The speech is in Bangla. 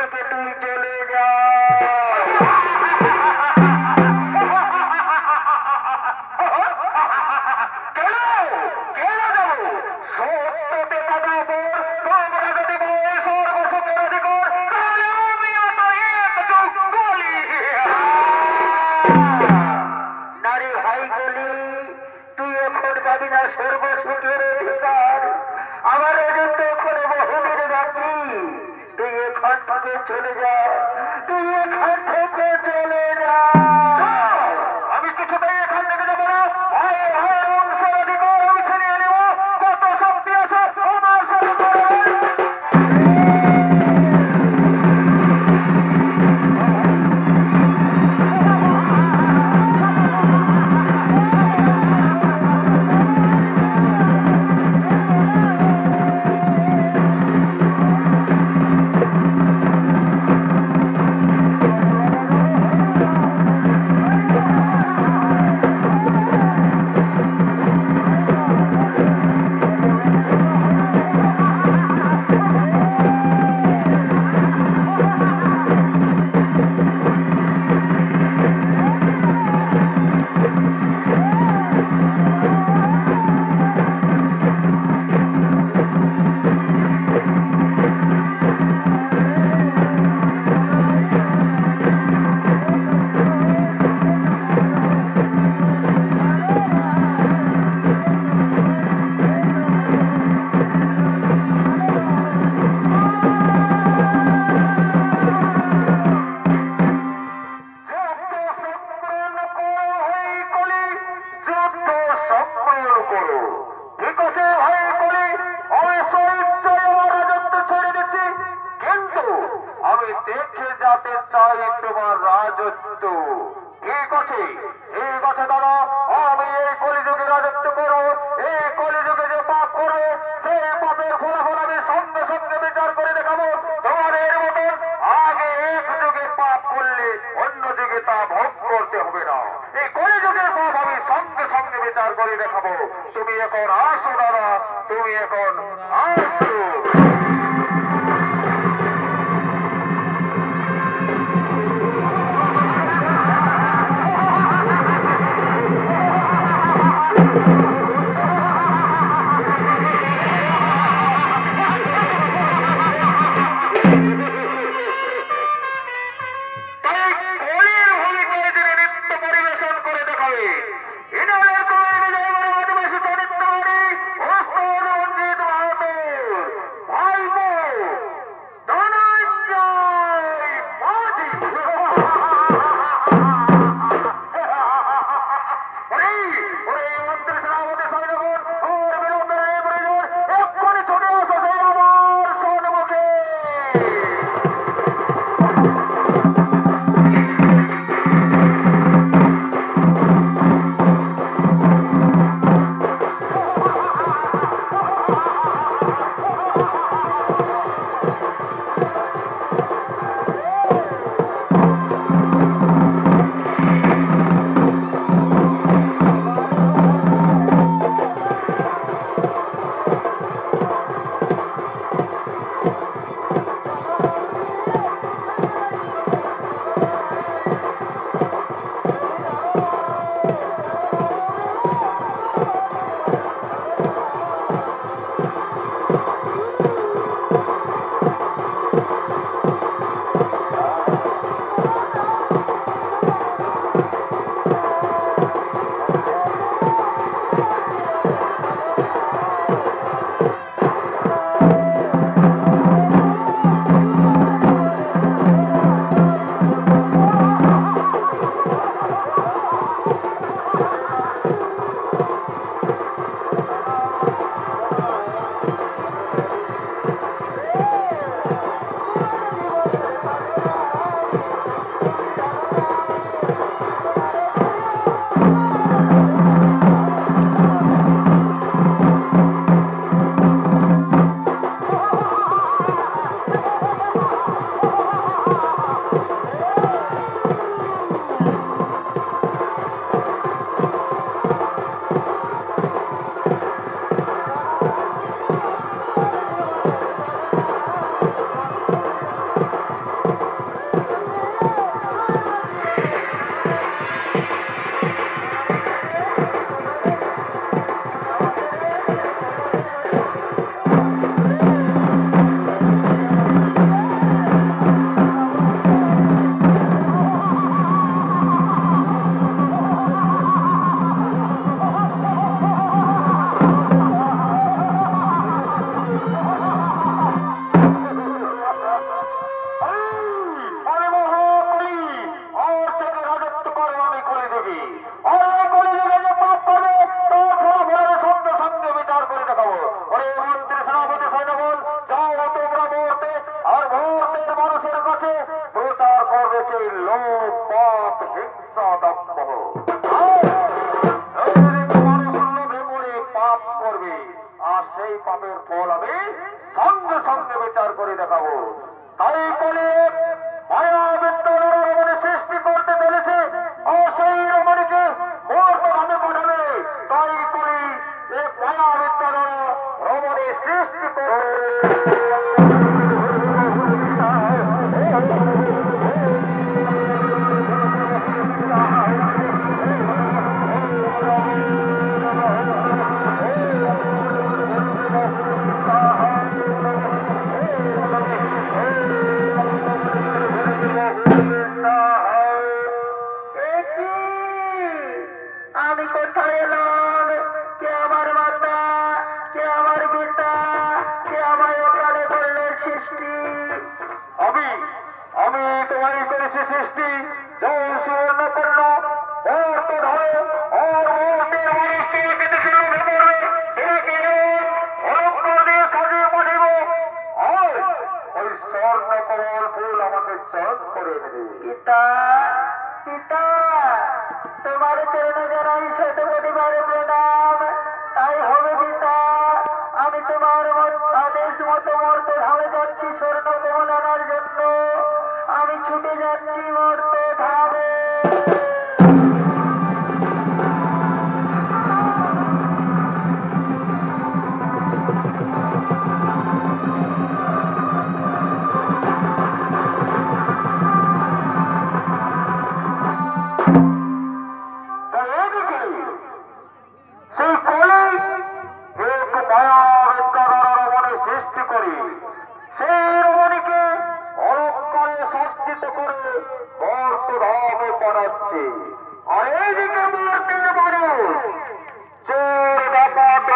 থেকে তুই চলে যা। সর্বসুখের অধিকার আমার অজন্ত করে বহুদিন বাকি। তুই এখান থেকে চলে যা, তুই এখান থেকে চলে যা। আমি কিছুতেই এখান থেকে যাবো না। ভাইয়ের অংশের অধিকার আমি ছিনিয়ে নেব। কত শক্তি আছে আমার সাথে দেখে যাতে চাই তোমার রাজত্ব। ঠিক আছে, ঠিক আছে দাদা, আমি এই কলিযুগে রাজত্ব করবো। এই কলিযুগে যে পাপ করবে সেই পাপের ফলাফল আমি সঙ্গে সঙ্গে বিচার করে দেখাবো। তোমাদের মতন আগে এক যুগে পাপ করলে অন্য যুগে তা ভোগ করতে হবে না। এই কলিযুগের পাপ আমি সঙ্গে সঙ্গে বিচার করে দেখাবো। তুমি এখন আসো দাদা, তুমি এখন আসো। লোভ পাপ হিংসা দম্ভ। মানুষ লোভে পড়ে পাপ করবে, আর সেই পাপের ফল আমি সঙ্গে সঙ্গে বিচার করে দেখাবো। তাই বলে মায়া বিদ্যার রমণী সৃষ্টি করতে চলেছে, আর সেই রমণীকে মর্তভাবে পাঠাবে। তাই করি এক মায়া বিদ্যার রমণী সৃষ্টি করতে আমি কোথায় এলাম? কে আমার মাতা, কে আমার পিতা, কে আমায় এখানে করলে সৃষ্টি? আমি আমি তোমায় করেছি সৃষ্টি। জয় সুবর্ণপূর্ণ মূর্ত ধরে আর মূর্তির মানুষকে বিদেশে লোভে পড়বে, একে অলঙ্কার দিয়ে সাজিয়ে পাঠিব। আর ওই স্বর্ণ কমল ফুল আমাকে চয়ন করে দেবে। পিতা, পিতা, তোমার চরণে জানাই শতকোটিবারে প্রণাম। তাই হবে পিতা, আমি তোমার আদেশ মতো মর্ত ধামে যাচ্ছি স্বর্ণ কমল আনার জন্য। আমি ছুটে যাচ্ছি মর্ত ধামে। সেই কলি এক মায়া বিদ্যার রমণী সৃষ্টি করি, সেই রমণীকে অলঙ্কারে সজ্জিত করে মর্তধামে পাঠাচ্ছে। আর এইদিকে মূর্তির মানুষ চোর ডাকাত